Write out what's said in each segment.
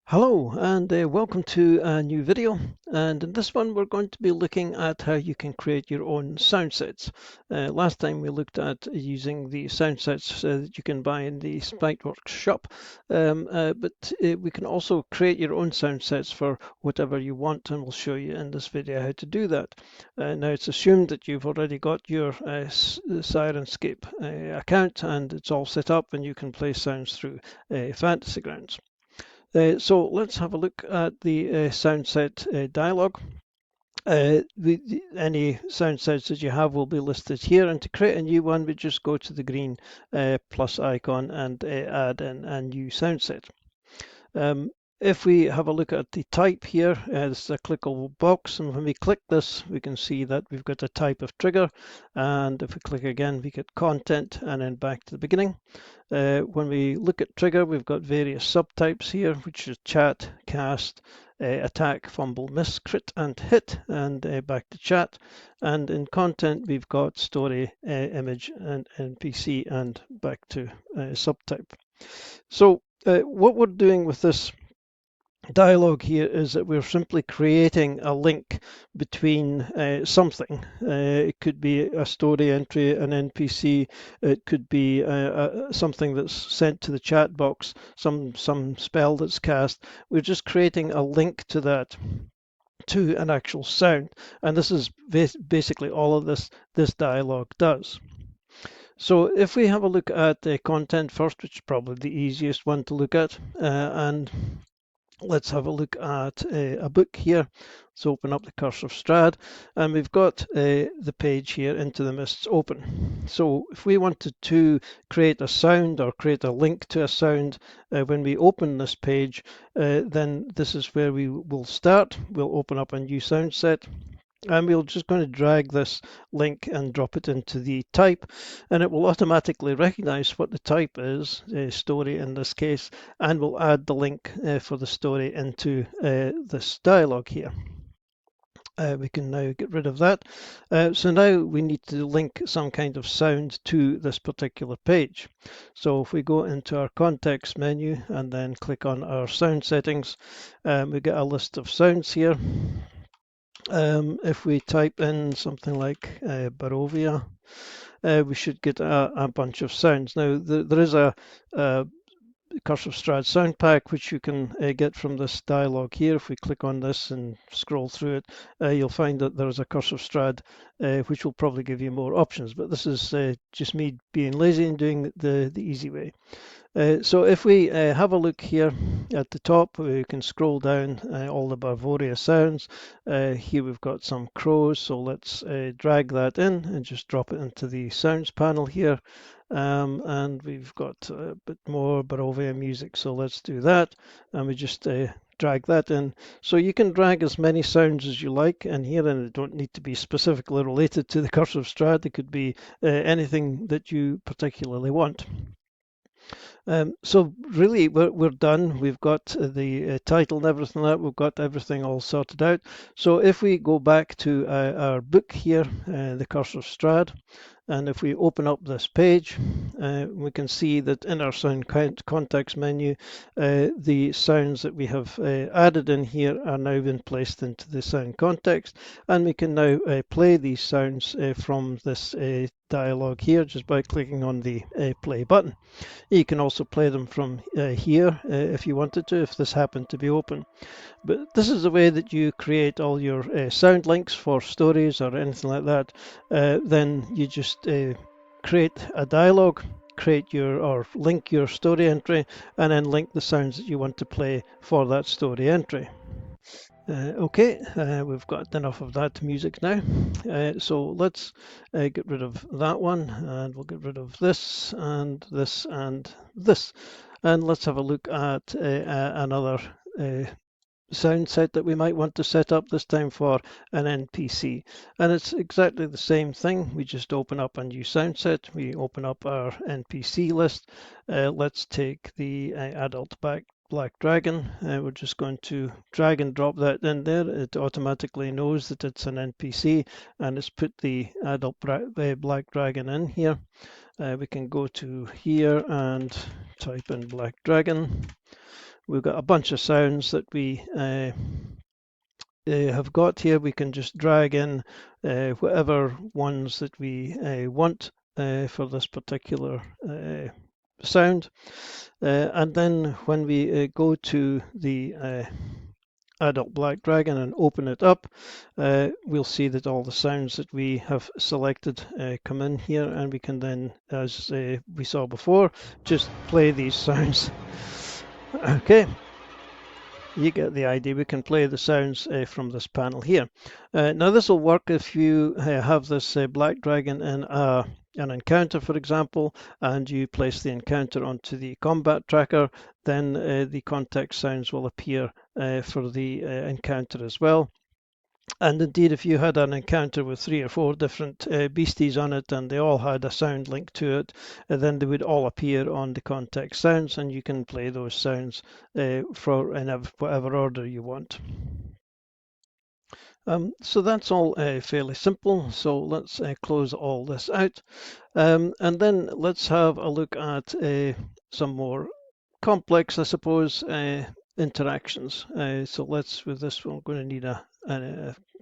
Hello and welcome to a new video, and in this one we're going to be looking at how you can create your own sound sets. Last time we looked at using the sound sets that you can buy in the Spikeworks shop, but we can also create your own sound sets for whatever you want, and we'll show you in this video how to do that. Now it's assumed that you've already got your Sirenscape account and it's all set up and you can play sounds through Fantasy Grounds. So let's have a look at the sound set dialog. Any sound sets that you have will be listed here, and to create a new one we just go to the green plus icon and add in a new sound set. If we have a look at the type here, this is a clickable box, and when we click this we can see that we've got a type of trigger, and if we click again we get content and then back to the beginning. When we look at trigger, we've got various subtypes here, which is chat, cast, attack, fumble, miss, crit, and hit, and back to chat. And in content, we've got story, image, and NPC, and back to subtype. So what we're doing with this dialogue here is that we're simply creating a link between something. It could be a story entry, an NPC, it could be something that's sent to the chat box, some spell that's cast. We're just creating a link to that, to an actual sound, and this is basically all of this dialogue does. So if we have a look at the content first, which is probably the easiest one to look at, and let's have a look at a book here. Let's open up the Curse of Strahd, and we've got the page here, Into the Mists, open. So if we wanted to create a sound or create a link to a sound when we open this page, then this is where we will start. We'll open up a new sound set, and we're just going to drag this link and drop it into the type, and it will automatically recognize what the type is, story in this case, and will add the link for the story into this dialog here. We can now get rid of that. So now we need to link some kind of sound to this particular page. So if we go into our context menu and then click on our sound settings, we get a list of sounds here. If we type in something like Barovia, we should get a bunch of sounds. Now, there is a Curse of Strahd sound pack, which you can get from this dialog here. If we click on this and scroll through it, you'll find that there's a Curse of Strahd, which will probably give you more options. But this is just me being lazy and doing the easy way. So if we have a look here at the top, we can scroll down all the Bavaria sounds. Here we've got some crows, so let's drag that in and just drop it into the sounds panel here. And we've got a bit more Barovia music, so let's do that. And we just drag that in. So you can drag as many sounds as you like in here, and they don't need to be specifically related to the Curse of Strahd. It could be anything that you particularly want. So really we're done. We've got the title and everything like that. We've got everything all sorted out. So if we go back to our book here, The Curse of Strahd, and if we open up this page, we can see that in our sound context menu, the sounds that we have added in here are now been placed into the sound context, and we can now play these sounds from this dialog here just by clicking on the play button. You can also play them from here if you wanted to, if this happened to be open. But this is the way that you create all your sound links for stories or anything like that. Then you just create a dialogue, create your or link your story entry, and then link the sounds that you want to play for that story entry. Okay, we've got enough of that music now. So let's get rid of that one, and we'll get rid of this and this and this. And let's have a look at another sound set that we might want to set up, this time for an NPC. And it's exactly the same thing. We just open up a new sound set. We open up our NPC list. Let's take the adult Black Dragon. We're just going to drag and drop that in there. It automatically knows that it's an NPC, and it's put the adult Black Dragon in here. We can go to here and type in Black Dragon. we've got a bunch of sounds that we have got here. We can just drag in whatever ones that we want for this particular sound. And then when we go to the adult black dragon and open it up, we'll see that all the sounds that we have selected come in here, and we can then, as we saw before, just play these sounds. Okay, you get the idea. We can play the sounds from this panel here. Now this will work if you have this black dragon in an encounter, for example, and you place the encounter onto the combat tracker, then the context sounds will appear for the encounter as well. And indeed, if you had an encounter with 3 or 4 different beasties on it and they all had a sound link to it, then they would all appear on the context sounds, and you can play those sounds for in whatever order you want. So that's all fairly simple. So let's close all this out. And then let's have a look at some more complex, I suppose, interactions. So let's, with this, we're going to need a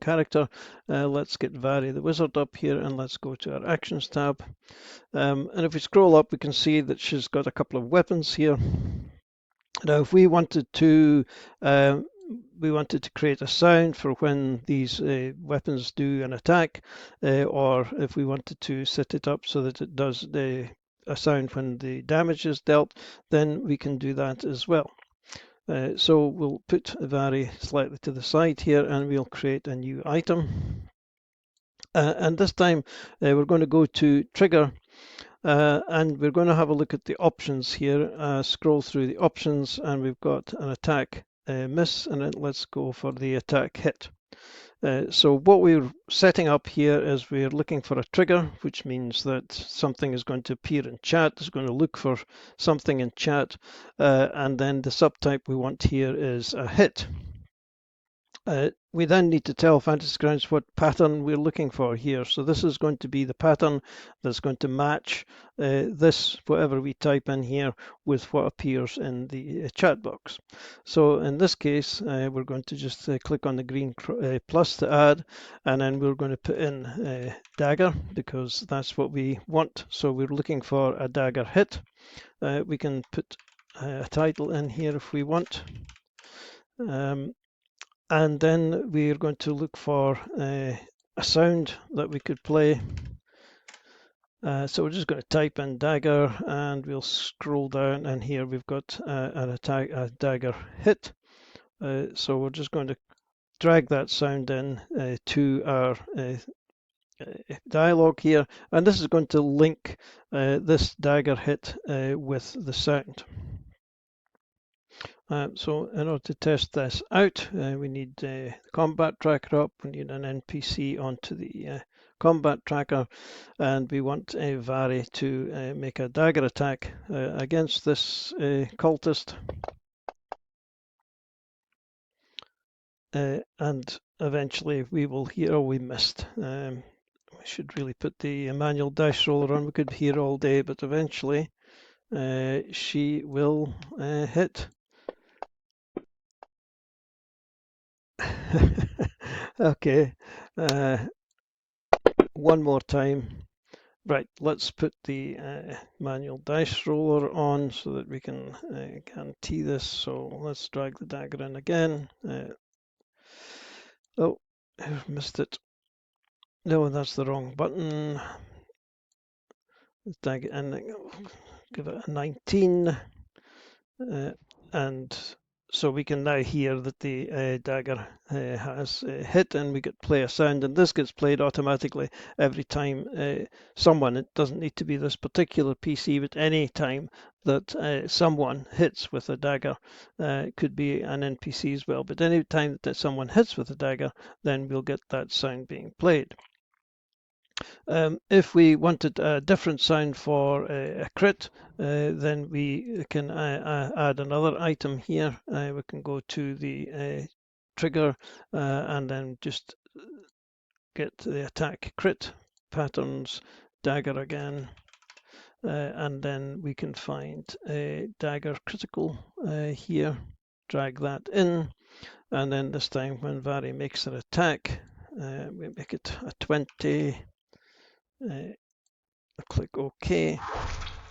character. Let's get Vary the Wizard up here, and let's go to our Actions tab. And if we scroll up, we can see that she's got a couple of weapons here. Now, if we wanted to create a sound for when these weapons do an attack, or if we wanted to set it up so that it does a sound when the damage is dealt, then we can do that as well. So we'll put Vary slightly to the side here, and we'll create a new item. And this time we're going to go to Trigger, and we're going to have a look at the options here. Scroll through the options, and we've got an attack miss, and then let's go for the attack hit. So what we're setting up here is we're looking for a trigger, which means that something is going to appear in chat. It's going to look for something in chat, and then the subtype we want here is a hit. We then need to tell Fantasy Grounds what pattern we're looking for here. So this is going to be the pattern that's going to match this, whatever we type in here, with what appears in the chat box. So in this case, we're going to just click on the green plus to add, and then we're going to put in dagger, because that's what we want. So we're looking for a dagger hit. We can put a title in here if we want. And then we're going to look for a sound that we could play. So we're just going to type in dagger, and we'll scroll down, and here we've got a dagger hit. So we're just going to drag that sound in to our dialog here, and this is going to link this dagger hit with the sound. So in order to test this out, we need the combat tracker up. We need an NPC onto the combat tracker, and we want a Vary to make a dagger attack against this cultist. And eventually we will hear, oh, we missed. We should really put the manual dice roller on. We could hear all day, but eventually she will hit. Okay, one more time. Right, let's put the manual dice roller on so that we can guarantee this. So let's drag the dagger in again. Oh, I've missed it. No, that's the wrong button. Let's drag it in, give it a 19. And so we can now hear that the dagger has hit, and we get play a sound, and this gets played automatically every time someone, it doesn't need to be this particular PC, but any time that someone hits with a dagger, it could be an NPC as well, but any time that someone hits with a dagger, then we'll get that sound being played. If we wanted a different sound for a crit, then we can add another item here. We can go to the trigger and then just get the attack crit patterns, dagger again, and then we can find a dagger critical here. drag that in, and then this time when Vari makes an attack, we make it a 20, click OK,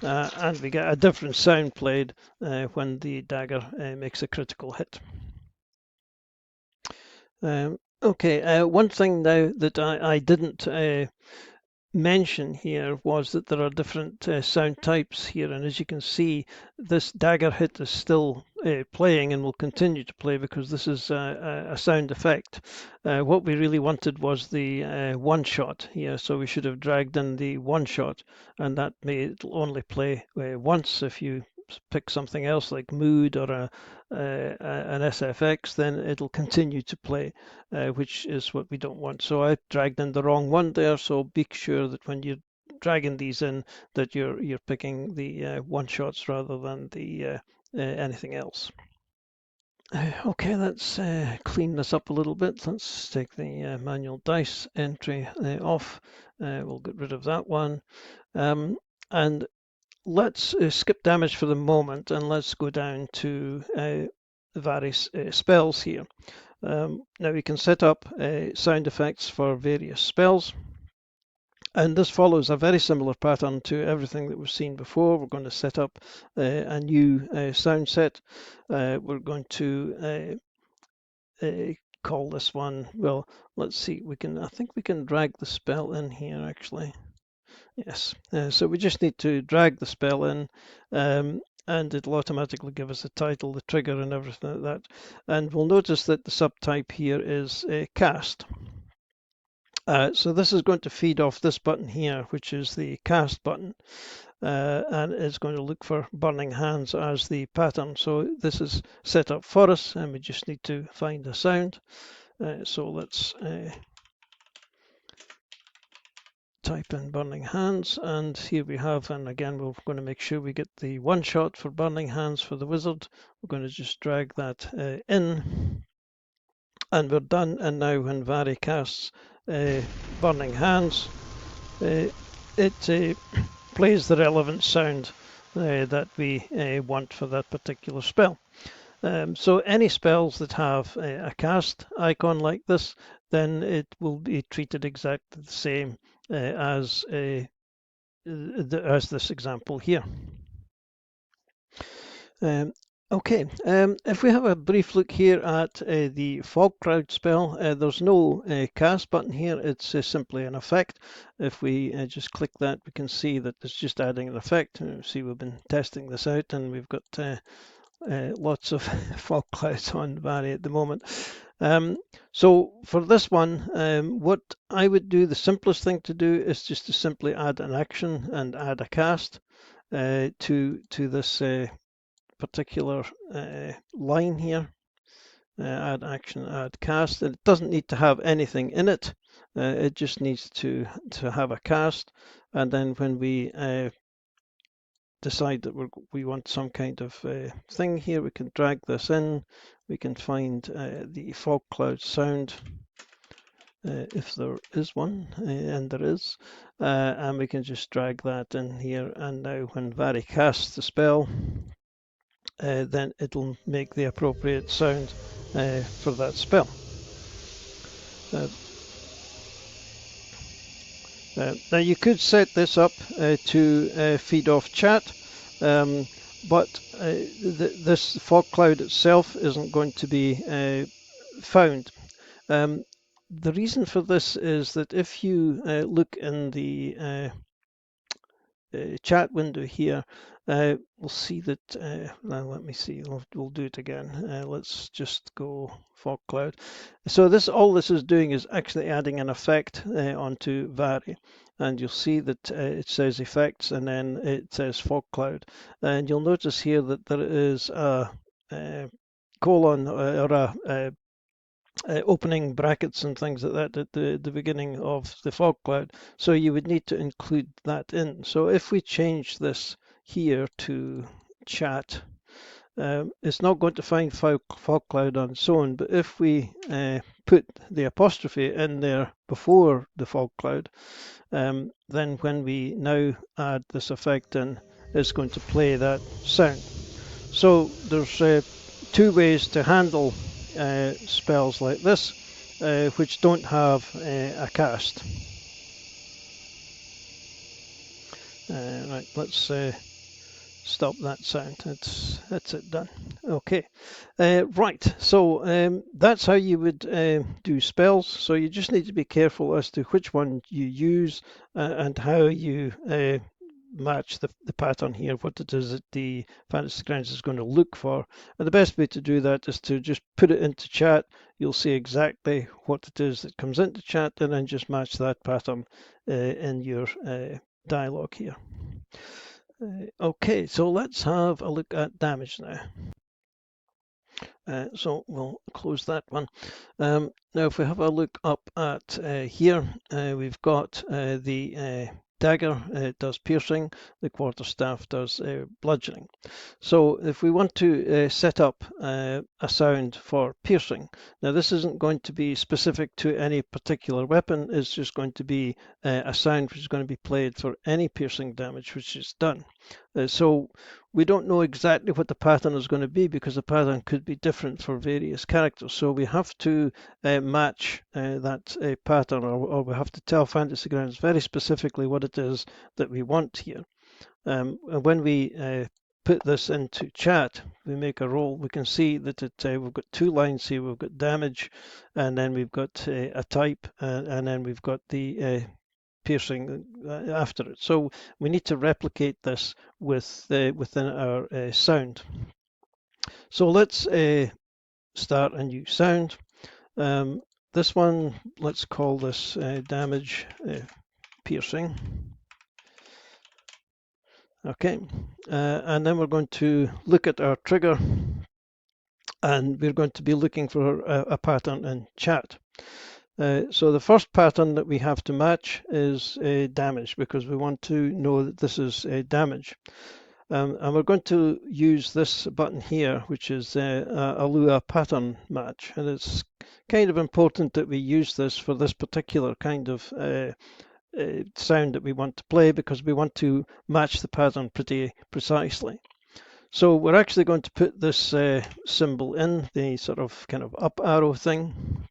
and we get a different sound played when the dagger makes a critical hit. Okay, one thing now that I didn't mention here was that there are different sound types here, and as you can see, this dagger hit is still playing and will continue to play because this is a sound effect. What we really wanted was the one shot here, so we should have dragged in the one shot, and that may it'll only play once. If you pick something else like mood or an SFX, then it'll continue to play, which is what we don't want. So I dragged in the wrong one there, so be sure that when you're dragging these in that you're picking the one shots rather than the anything else. Okay, let's clean this up a little bit. Let's take the manual dice entry off. We'll get rid of that one. And let's skip damage for the moment and let's go down to various spells here. Now we can set up sound effects for various spells. And this follows a very similar pattern to everything that we've seen before. We're going to set up a new sound set. We're going to call this one, well, let's see, I think we can drag the spell in here actually. Yes, so we just need to drag the spell in, and it'll automatically give us the title, the trigger, and everything like that. And we'll notice that the subtype here is cast. So this is going to feed off this button here, which is the cast button, and it's going to look for burning hands as the pattern. So this is set up for us, and we just need to find a sound. So let's type in burning hands, and here we have, and again we're going to make sure we get the one shot for burning hands for the wizard. We're going to just drag that in, and we're done. And now when Vari casts burning hands, it plays the relevant sound that we want for that particular spell. So any spells that have a cast icon like this, then it will be treated exactly the same as this example here. Okay, if we have a brief look here at the fog cloud spell, there's no cast button here, it's simply an effect. If we just click that, we can see that it's just adding an effect. See, we've been testing this out and we've got lots of fog clouds on Vari at the moment. So for this one, what I would do, the simplest thing to do is just to simply add an action and add a cast to this particular line here. Add action, add cast. It doesn't need to have anything in it. It just needs to have a cast, and then when we decide that we want some kind of thing here, we can drag this in. We can find the fog cloud sound if there is one, and there is, and we can just drag that in here. And now when Vari casts the spell, then it'll make the appropriate sound for that spell. Now you could set this up to feed off chat, but this fog cloud itself isn't going to be found. The reason for this is that if you look in the chat window here, we'll see that, now let me see, we'll do it again. Let's just go fog cloud. So all this is doing is actually adding an effect onto Vari. And you'll see that it says effects and then it says fog cloud. And you'll notice here that there is a colon or a opening brackets and things like that at the beginning of the fog cloud. So you would need to include that in. So if we change this here to chat, it's not going to find fog cloud on its own, but if we put the apostrophe in there before the fog cloud, then when we now add this effect in, it's going to play that sound. So there's two ways to handle spells like this, which don't have a cast. Right, let's stop that sound. That's it done. Okay, right. So that's how you would do spells. So you just need to be careful as to which one you use and how you match the pattern here, what it is that the Fantasy Grounds is going to look for. And the best way to do that is to just put it into chat. You'll see exactly what it is that comes into chat, and then just match that pattern in your dialogue here. Okay, so let's have a look at damage now. So we'll close that one. Now, if we have a look up at here, we've got the dagger does piercing, the quarterstaff does bludgeoning. So if we want to set up a sound for piercing, now this isn't going to be specific to any particular weapon, it's just going to be a sound which is going to be played for any piercing damage which is done. So we don't know exactly what the pattern is going to be because the pattern could be different for various characters. So we have to match that pattern, or we have to tell Fantasy Grounds very specifically what it is that we want here. And when we put this into chat, we make a roll, we can see that we've got two lines here. We've got damage, and then we've got a type, and then we've got the piercing after it. So we need to replicate this within our sound. So let's start a new sound. This one, let's call this damage piercing. Okay, and then we're going to look at our trigger, and we're going to be looking for a pattern in chat. So the first pattern that we have to match is damage, because we want to know that this is damage. And we're going to use this button here, which is a Lua pattern match. And it's kind of important that we use this for this particular kind of sound that we want to play, because we want to match the pattern pretty precisely. So we're actually going to put this symbol in, the sort of kind of up arrow thing.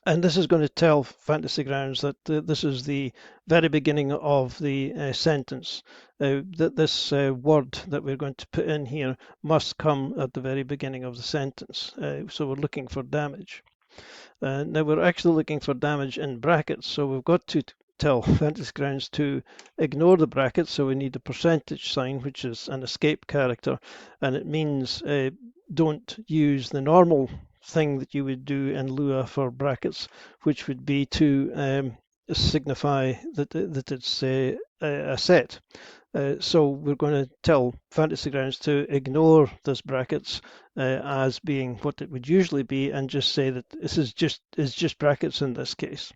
And this is going to tell Fantasy Grounds that this is the very beginning of the sentence. That this word that we're going to put in here must come at the very beginning of the sentence. So we're looking for damage. Now we're actually looking for damage in brackets. So we've got to tell Fantasy Grounds to ignore the brackets. So we need a percentage sign, which is an escape character. And it means don't use the normal thing that you would do in Lua for brackets, which would be to signify that it's a set. So we're going to tell Fantasy Grounds to ignore this brackets as being what it would usually be, and just say that this is just brackets in this case.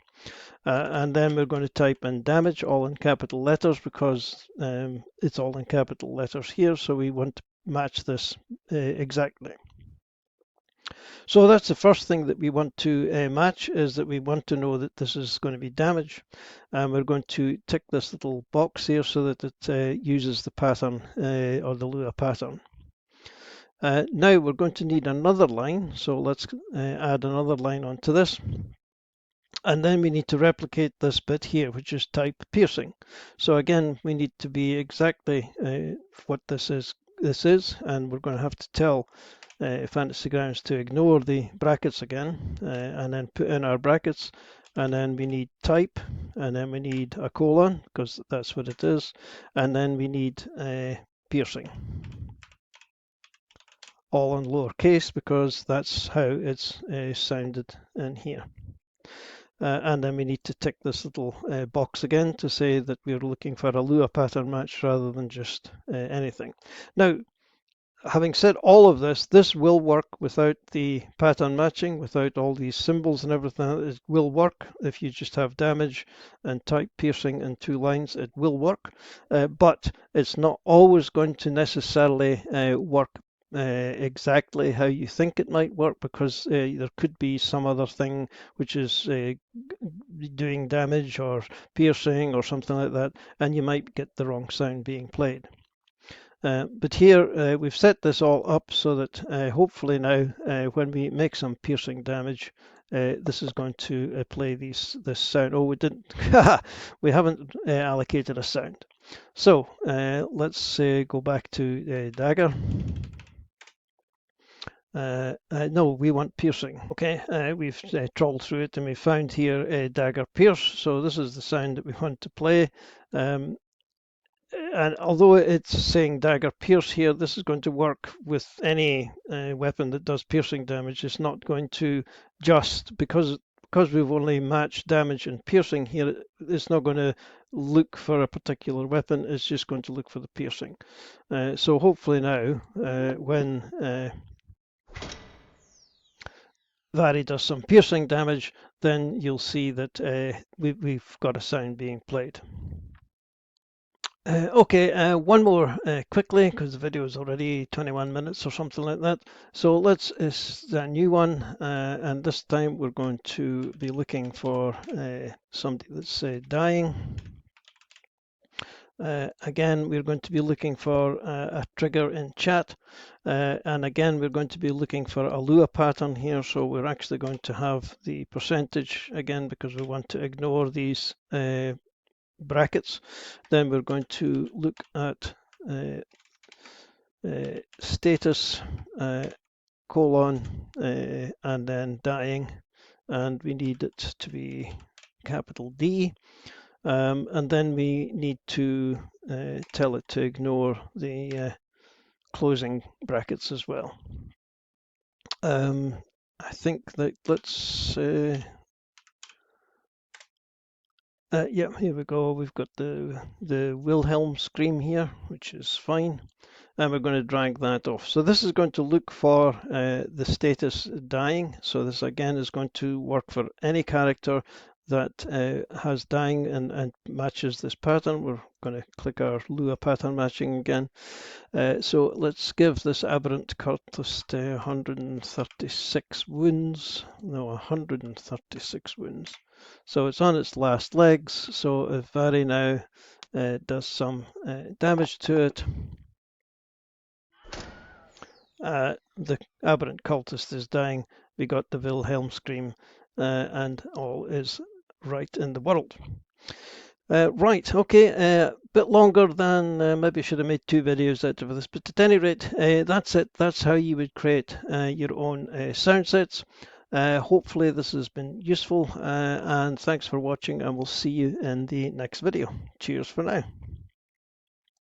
And then we're going to type in damage all in capital letters, because it's all in capital letters here, so we want to match this exactly. So that's the first thing that we want to match, is that we want to know that this is going to be damage. And we're going to tick this little box here so that it uses the pattern or the Lua pattern. Now we're going to need another line, so let's add another line onto this. And then we need to replicate this bit here, which is type piercing. So again, we need to be exactly what this is, and we're going to have to tell Fantasy Grounds to ignore the brackets again, and then put in our brackets, and then we need type, and then we need a colon, because that's what it is, and then we need piercing, all in lowercase, because that's how it's sounded in here. And then we need to tick this little box again to say that we're looking for a Lua pattern match rather than just anything. Now, having said all of this, this will work without the pattern matching, without all these symbols and everything. It will work if you just have damage and type piercing in two lines. It will work, but it's not always going to necessarily work exactly how you think it might work, because there could be some other thing which is doing damage or piercing or something like that, and you might get the wrong sound being played. But here we've set this all up so that hopefully now when we make some piercing damage, this is going to play this sound. Oh, we didn't. We haven't allocated a sound. So let's go back to dagger. No, we want piercing. Okay, we've trawled through it and we found here dagger pierce. So this is the sound that we want to play. And although it's saying dagger pierce here, this is going to work with any weapon that does piercing damage. It's not going to just because we've only matched damage and piercing here. It's not going to look for a particular weapon. It's just going to look for the piercing. So hopefully now, when Vari does some piercing damage, then you'll see that we've got a sound being played. Okay, one more quickly because the video is already 21 minutes or something like that. So let's a new one, and this time we're going to be looking for somebody that's dying. Again, we're going to be looking for a trigger in chat, and again we're going to be looking for a Lua pattern here. So we're actually going to have the percentage again because we want to ignore these brackets. Then we're going to look at status colon and then dying, and we need it to be capital D, and then we need to tell it to ignore the closing brackets as well. I think that let's yeah, here we go. We've got the Wilhelm scream here, which is fine. And we're going to drag that off. So this is going to look for the status dying. So this again is going to work for any character that has dying and matches this pattern. We're going to click our Lua pattern matching again. So let's give this aberrant cultist 136 wounds. No, 136 wounds. So it's on its last legs. So if Vari now does some damage to it, the aberrant cultist is dying. We got the Wilhelm scream, and all is right in the world. Right, okay, a bit longer than maybe I should have made 2 videos out of this, but at any rate, that's it. That's how you would create your own sound sets. Hopefully this has been useful, and thanks for watching, and we'll see you in the next video. Cheers for now.